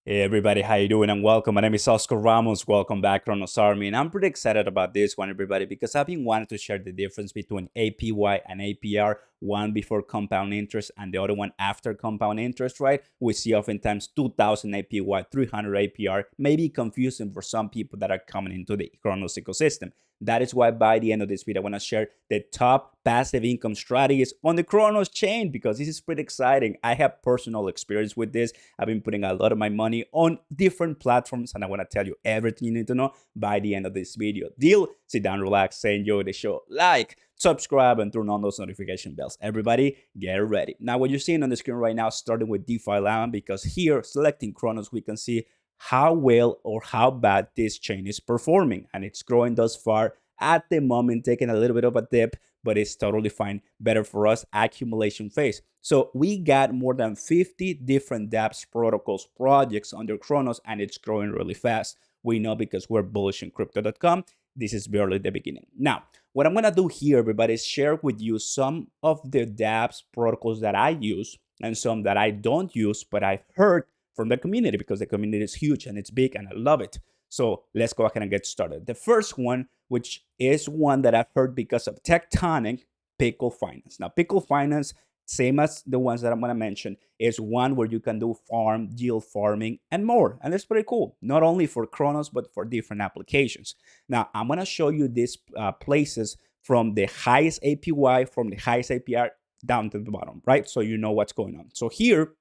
Hey everybody, how you doing and welcome. My name is Oscar Ramos. Welcome back, Cronos Army, and I'm pretty excited about this one, everybody, because I've been wanting to share the difference between APY and APR, one before compound interest and the other one after compound interest, right? We see oftentimes 2,000 APY, 300 APR, may be confusing for some people that are coming into the Cronos ecosystem. That is why by the end of this video, I want to share the top passive income strategies on the Cronos chain because this is pretty exciting. I have personal experience with this. I've been putting a lot of my money on different platforms and I want to tell you everything you need to know by the end of this video. Deal? Sit down, relax, enjoy the show. Like, subscribe, and turn on those notification bells. Everybody, get ready. Now, what you're seeing on the screen right now, starting with DeFi Llama, because here, selecting Cronos, we can see how well or how bad this chain is performing, and it's growing thus far at the moment, taking a little bit of a dip, but it's totally fine. Better for us, accumulation phase. So we got more than 50 different dApps protocols projects under Cronos, and it's growing really fast. We know because we're bullish in crypto.com. This is barely the beginning. Now, what I'm gonna do here, everybody, is share with you some of the dApps protocols that I use and some that I don't use, but I've heard from the community because the community is huge and it's big and I love it. So let's go ahead and get started. The first one, which is one that I've heard because of Tectonic, Pickle Finance. Now, Pickle Finance, same as the ones that I'm going to mention, is one where you can do farm, yield farming, and more. And it's pretty cool, not only for Cronos, but for different applications. Now, I'm going to show you these places from the highest APY, from the highest APR down to the bottom, right? So you know what's going on. So here,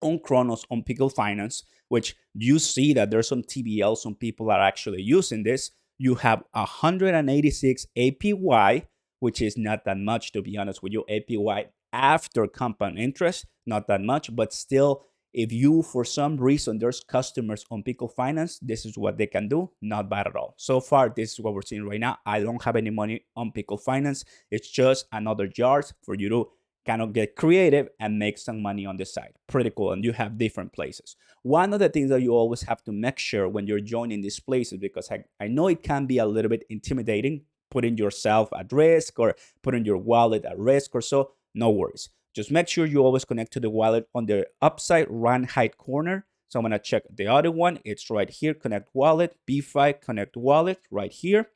on Cronos, on Pickle Finance, which you see that there's some TBL, some people are actually using this. You have 186 APY, which is not that much, to be honest with you. APY after compound interest, not that much, but still, if you, for some reason, there's customers on Pickle Finance, this is what they can do. Not bad at all. So far, this is what we're seeing right now. I don't have any money on Pickle Finance. It's just another yard for you to kind of get creative and make some money on the side. Pretty cool. And you have different places. One of the things that you always have to make sure when you're joining these places, because I know it can be a little bit intimidating, putting yourself at risk or putting your wallet at risk or so, no worries. Just make sure you always connect to the wallet on the upside right corner. So I'm going to check the other one. It's right here, connect wallet, Beefy, connect wallet right here.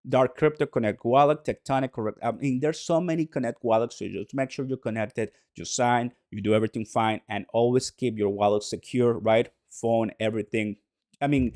Dark Crypto, Connect Wallet, Tectonic, correct. I mean, there's so many Connect wallets, so just make sure you're connected, you sign, you do everything fine, and always keep your wallet secure, right? Phone, everything. I mean,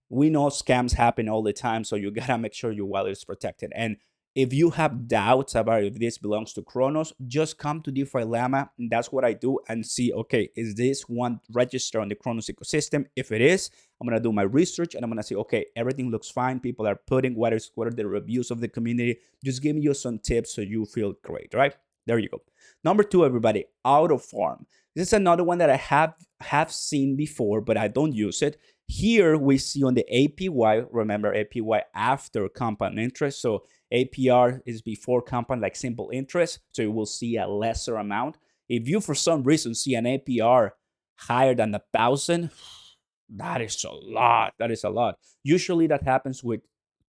we know scams happen all the time, so you gotta make sure your wallet is protected. And if you have doubts about if this belongs to Cronos, just come to DeFi Llama, and that's what I do, and see, okay, is this one registered on the Cronos ecosystem? If it is, I'm gonna do my research and I'm gonna say, okay, everything looks fine. People are putting what are the reviews of the community. Just giving you some tips so you feel great, right? There you go. Number two, everybody, Autofarm. This is another one that I have seen before, but I don't use it. Here we see on the APY, remember APY after compound interest. So APR is before compound, like simple interest. So you will see a lesser amount. If you, for some reason, see an APR higher than 1,000, that is a lot. That is a lot. Usually that happens with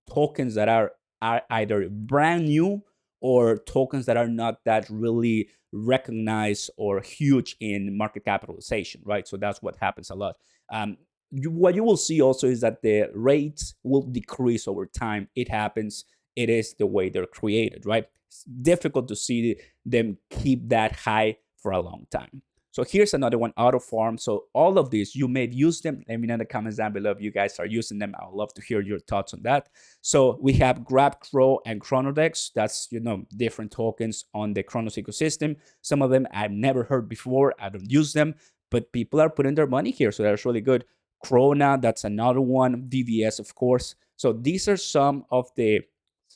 tokens that are either brand new or tokens that are not that really recognized or huge in market capitalization, right? So that's what happens a lot. What you will see also is that the rates will decrease over time. It happens. It is the way they're created, right? It's difficult to see them keep that high for a long time. So here's another one, Autofarm. So all of these, you may use them. Let me know in the comments down below if you guys are using them. I would love to hear your thoughts on that. So we have GrabCro and Chronodex. That's, different tokens on the Cronos ecosystem. Some of them I've never heard before. I don't use them, but people are putting their money here. So that's really good. Crona, that's another one. VVS, of course. So these are some of the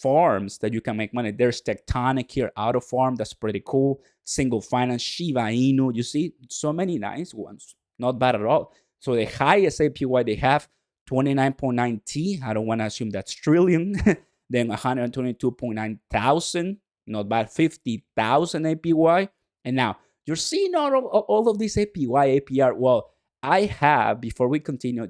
farms that you can make money. There's Tectonic here, Autofarm, that's pretty cool. Single Finance, Shiba Inu, you see so many nice ones, not bad at all. So the highest APY they have, 29.9 T. I don't want to assume that's trillion. Then 122.9 thousand, not bad, 50,000 APY. And now you're seeing all of these APY, APR. Well, I have, before we continue,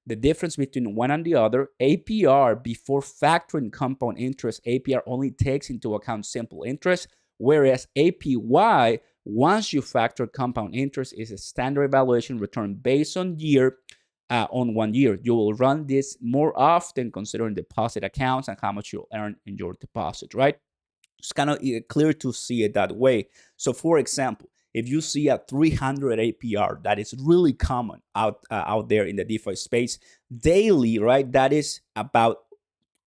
the difference between one and the other. APR, before factoring compound interest, APR only takes into account simple interest, whereas APY, Once you factor compound interest, is a standard evaluation return based on year, on 1 year. You will run this more often considering deposit accounts and how much you'll earn in your deposit, right? It's kind of clear to see it that way. So for example, if you see a 300 APR, that is really common out there in the DeFi space daily, right? That is about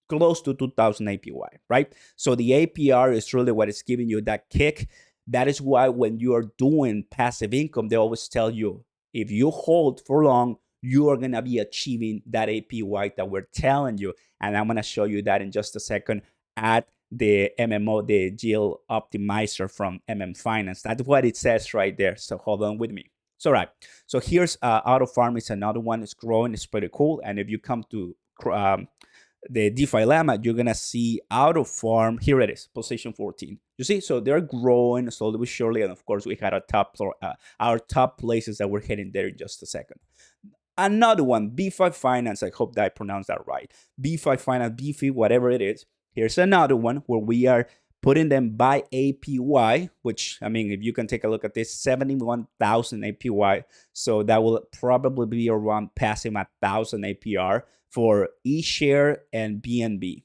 close to 2000 APY, right? So the APR is really what is giving you that kick. That is why when you are doing passive income, they always tell you, if you hold for long, you are going to be achieving that APY that we're telling you. And I'm going to show you that in just a second at the MMO, the GL optimizer from MMF Finance. That's what it says right there. So hold on with me. So right. So here's Autofarm is another one. It's growing. It's pretty cool. And if you come to the DeFi Llama, you're gonna see Autofarm. Here it is, position 14. You see, so they're growing slowly but surely, and of course, we had our top places that we're heading there in just a second. Another one, Beefy Finance. I hope that I pronounced that right. Beefy Finance, Beefy, whatever it is. Here's another one where we are putting them by APY, which, I mean, if you can take a look at this, 71,000 APY. So that will probably be around passing 1,000 APR for eShare and BNB.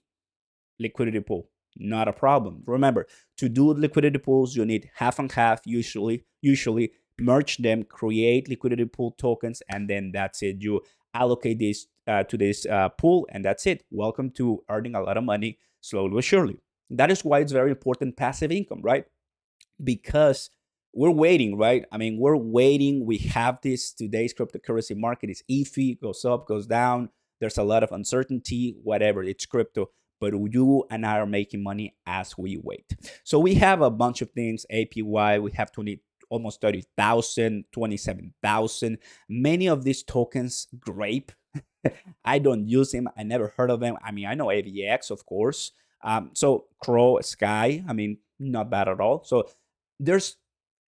Liquidity pool, not a problem. Remember, to do liquidity pools, you need half and half, usually merge them, create liquidity pool tokens, and then that's it. You allocate this to this pool, and that's it. Welcome to earning a lot of money slowly but surely. That is why it's very important passive income, right? Because we're waiting, right? I mean, we're waiting. We have this, today's cryptocurrency market is iffy, goes up, goes down. There's a lot of uncertainty, whatever, it's crypto. But you and I are making money as we wait. So we have a bunch of things, APY, we have almost 30,000, 27,000. Many of these tokens, Grape, I don't use them. I never heard of them. I mean, I know AVX, of course. So Crow, Sky, I mean, not bad at all. So there's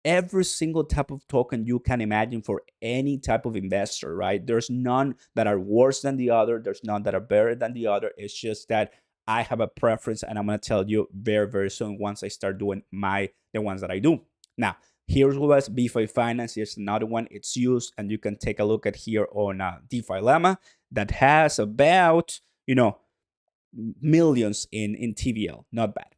every single type of token you can imagine for any type of investor, right? There's none that are worse than the other. There's none that are better than the other. It's just that I have a preference, and I'm going to tell you very, very soon once I start doing the ones that I do. Now, here's what Beefy Finance. Here's another one. It's used, and you can take a look at here on DeFi Llama that has about, millions in TVL. Not bad.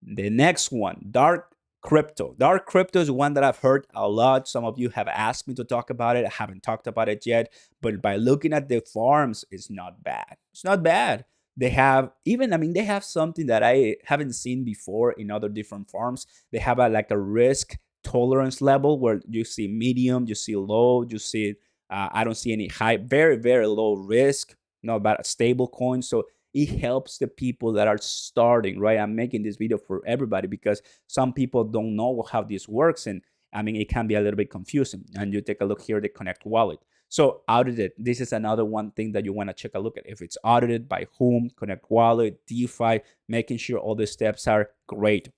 The next one, Dark Crypto. Dark Crypto is one that I've heard a lot. Some of you have asked me to talk about it. I haven't talked about it yet, but by looking at the farms, it's not bad. It's not bad. They have they have something that I haven't seen before in other different farms. They have like a risk tolerance level where you see medium, you see low, you see, I don't see any high, very, very low risk, not bad, stable coins. So it helps the people that are starting, right? I'm making this video for everybody because some people don't know how this works. And I mean, it can be a little bit confusing. And you take a look here, the Connect wallet. So audited, this is another one thing that you want to check a look at. If it's audited, by whom, Connect wallet, DeFi, making sure all the steps are great.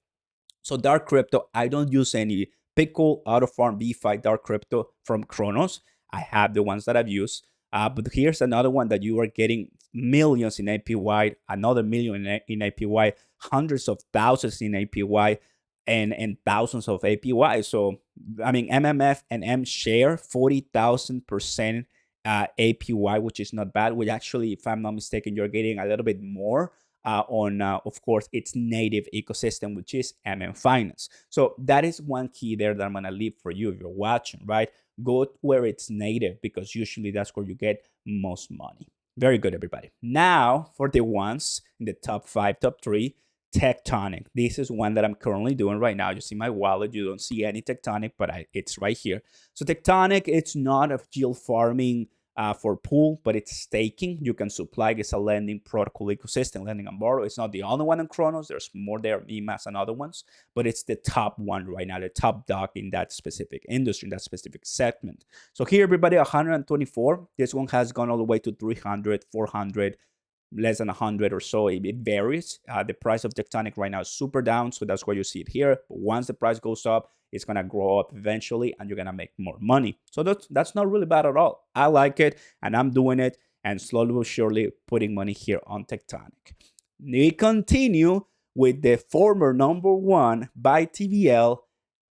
So Dark Crypto, I don't use any Pickle, Autofarm, Beefy, Dark Crypto from Cronos. I have the ones that I've used. But here's another one that you are getting millions in APY, another million in APY, hundreds of thousands in APY, and thousands of APY. So, I mean, MMF and M share 40,000% APY, which is not bad. Which actually, if I'm not mistaken, you're getting a little bit more on, of course, its native ecosystem, which is MMF Finance. So that is one key there that I'm going to leave for you if you're watching, right? Go where it's native, because usually that's where you get most money. Very good, everybody. Now, for the ones in the top 5, top 3, Tectonic. This is one that I'm currently doing right now. You see my wallet. You don't see any Tectonic, but it's right here. So Tectonic, it's not a yield farming for pool, but it's staking. You can supply. It's a lending protocol ecosystem, lending and borrow. It's not the only one in Cronos. There's more there, EMAS and other ones, but it's the top one right now, the top dog in that specific industry, in that specific segment. So here, everybody, 124. This one has gone all the way to 300, 400, less than 100 or so. It varies. The price of Tectonic right now is super down, so that's why you see it here. But once the price goes up, it's gonna grow up eventually, and you're gonna make more money. So that's not really bad at all. I like it, and I'm doing it, and slowly but surely putting money here on Tectonic. We continue with the former number one by TVL,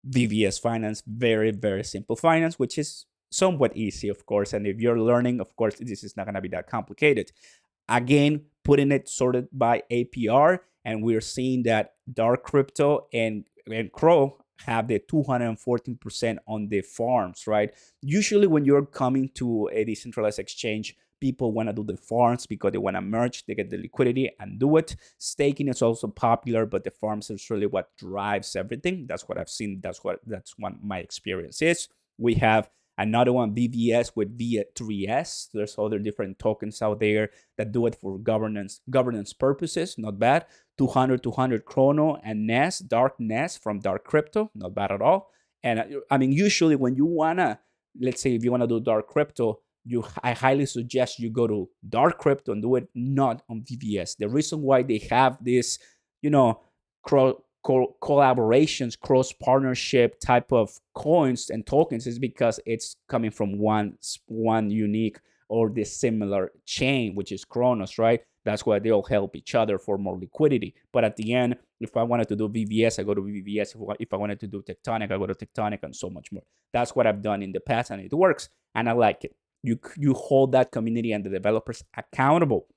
VVS Finance, very, very simple finance, which is somewhat easy, of course. And if you're learning, of course, this is not going to be that complicated. Again, putting it sorted by APR, and we're seeing that dark crypto and Crow have the 214% on the farms, right? Usually when you're coming to a decentralized exchange, people want to do the farms because they want to merge, they get the liquidity and do it. Staking is also popular, but the farms is really what drives everything. That's what I've seen. That's what my experience is. We have another one, VVS with V3S. There's other different tokens out there that do it for governance purposes. Not bad. 200 Chrono and Nest, Dark Nest from Dark Crypto. Not bad at all. And I mean, usually when you wanna, let's say if you wanna do Dark Crypto, I highly suggest you go to Dark Crypto and do it not on VVS. The reason why they have this, you know, collaborations, cross partnership type of coins and tokens is because it's coming from one unique or the similar chain, which is Cronos, right? That's why they all help each other for more liquidity. But at the end, if I wanted to do VVS, I go to VVS. If I wanted to do Tectonic, I go to Tectonic, and so much more. That's what I've done in the past, and it works, and I like it. You hold that community and the developers accountable.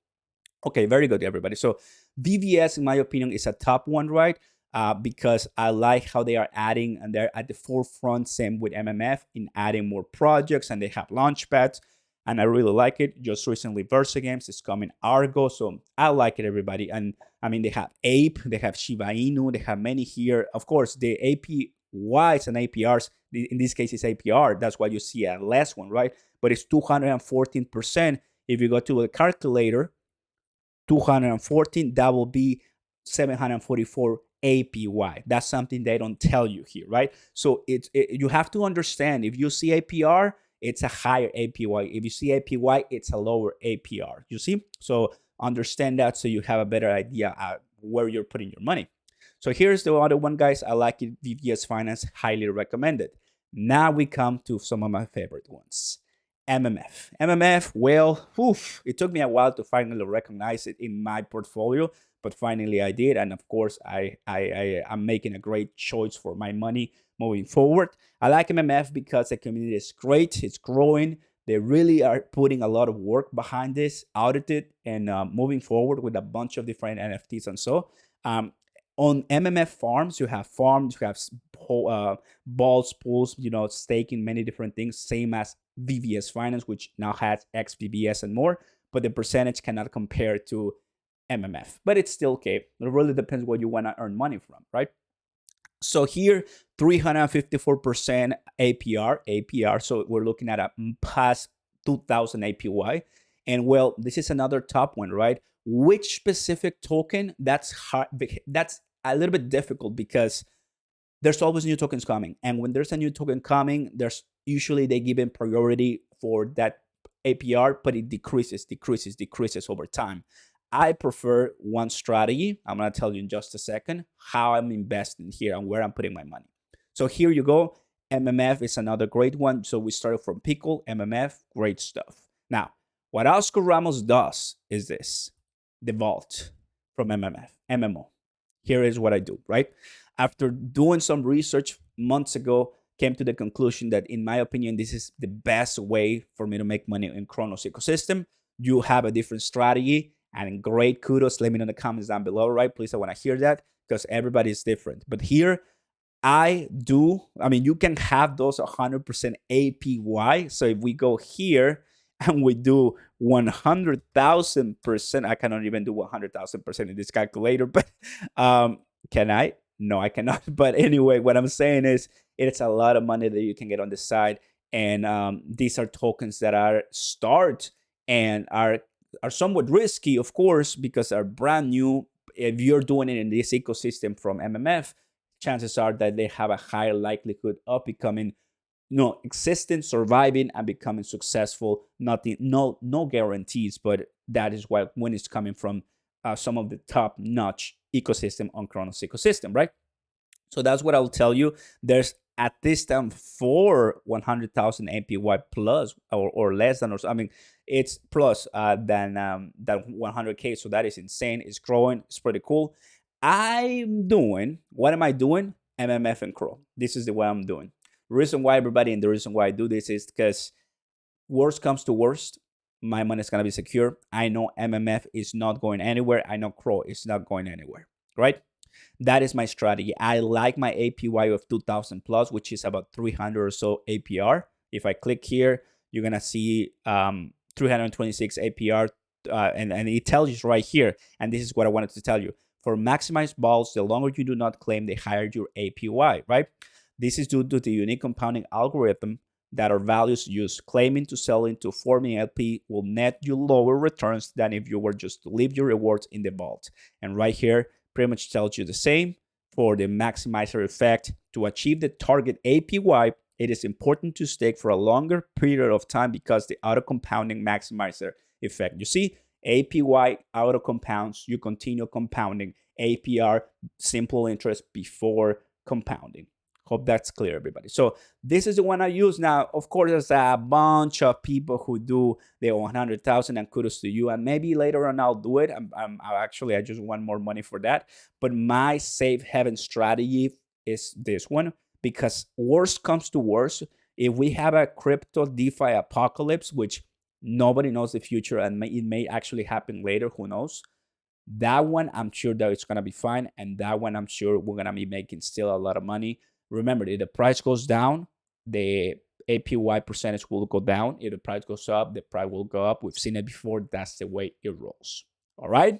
Okay, very good, everybody. So VVS, in my opinion, is a top one, right? Because I like how they are adding, and they're at the forefront, same with MMF, in adding more projects, and they have launch pads, and I really like it. Just recently, Versa Games is coming Argo, so I like it, everybody. And I mean, they have Ape, they have Shiba Inu, they have many here. Of course, the APYs and APRs, in this case, it's APR. That's why you see a less one, right? But it's 214%. If you go to a calculator, 214, that will be 744 APY. That's something they don't tell you here, right? So you have to understand, if you see APR, it's a higher APY. If you see APY, it's a lower APR. You see? So understand that so you have a better idea where you're putting your money. So here's the other one, guys. I like it. VVS Finance, highly recommended. Now we come to some of my favorite ones. MMF, well, it took me a while to finally recognize it in my portfolio, but finally I did. And of course, I'm making a great choice for my money moving forward. I like MMF because the community is great. It's growing. They really are putting a lot of work behind this, audited, and moving forward with a bunch of different NFTs and so. On MMF farms, you have balls, pools, staking many different things, same as VVS Finance, which now has XVVS and more, but the percentage cannot compare to MMF. But it's still okay. It really depends what you want to earn money from, right? So here, 354% APR. So we're looking at a past 2,000 APY. And well, this is another top one, right? Which specific token? That's hard. That's a little bit difficult because there's always new tokens coming. And when there's a new token coming, there's usually they give it priority for that APR, but it decreases over time. I prefer one strategy. I'm going to tell you in just a second how I'm investing here and where I'm putting my money. So here you go. MMF is another great one. So we started from Pickle, MMF, great stuff. Now, what Oscar Ramos does is this, the vault from MMO. Here is what I do, right? After doing some research months ago, came to the conclusion that, in my opinion, this is the best way for me to make money in Cronos ecosystem. You have a different strategy, and great kudos. Let me know in the comments down below, right? Please, I want to hear that because everybody is different. But here, you can have those 100% APY. So if we go here and we do 100,000%, I cannot even do 100,000% in this calculator, but can I? No, I cannot. But anyway, what I'm saying is it's a lot of money that you can get on the side. And these are tokens that are and are somewhat risky, of course, because they're brand new. If you're doing it in this ecosystem from MMF, chances are that they have a higher likelihood of becoming existing, surviving, and becoming successful. No guarantees, but that is why when it's coming from some of the top-notch ecosystem on Cronos ecosystem, right? So that's what I'll tell you. There's at this time 100,000 APY plus or less than, it's plus than 100K. So that is insane. It's growing. It's pretty cool. What am I doing? MMF and Crow. This is the way I'm doing. The reason why, everybody, and the reason why I do this is because worst comes to worst, my money is going to be secure. I know MMF is not going anywhere. I know Crow is not going anywhere, right? That is my strategy. I like my APY of 2000 plus, which is about 300 or so APR. If I click here, you're going to see 326 APR, and it tells you right here. And this is what I wanted to tell you. For maximized balls, the longer you do not claim, the higher your APY, right? This is due to the unique compounding algorithm that our values use. Claiming to selling to forming LP will net you lower returns than if you were just to leave your rewards in the vault. And right here, pretty much tells you the same. For the maximizer effect, to achieve the target APY, it is important to stake for a longer period of time because the auto compounding maximizer effect. You see, APY auto compounds, you continue compounding. APR, simple interest before compounding. Hope that's clear, everybody. So this is the one I use now. Of course, there's a bunch of people who do the 100,000, and kudos to you. And maybe later on I'll do it. I just want more money for that. But my safe haven strategy is this one, because worst comes to worst, if we have a crypto DeFi apocalypse, which nobody knows the future, and it may actually happen later, who knows? That one, I'm sure that it's going to be fine. And that one, I'm sure we're going to be making still a lot of money. Remember, if the price goes down, the APY percentage will go down. If the price goes up, the price will go up. We've seen it before. That's the way it rolls. All right.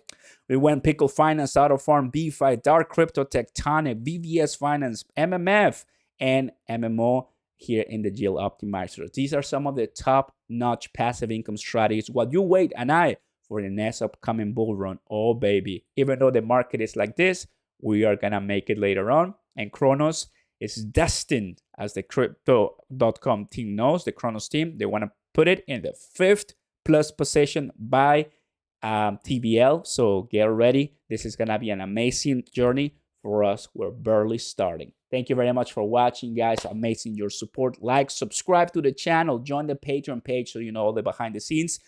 We went Pickle Finance, Autofarm, Beefy, Dark Crypto, Tectonic, VVS Finance, MMF, and MMO here in the GL Optimizer. These are some of the top-notch passive income strategies. While you wait an eye for the next upcoming bull run. Oh, baby. Even though the market is like this, we are going to make it later on. And Cronos is destined, as the crypto.com team knows, the Cronos team, they want to put it in the 5th plus position by TBL. So get ready. This is going to be an amazing journey for us. We're barely starting. Thank you very much for watching, guys. Amazing your support. Like, subscribe to the channel, join the Patreon page so you know all the behind the scenes.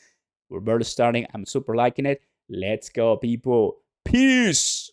We're barely starting. I'm super liking it. Let's go, people. Peace.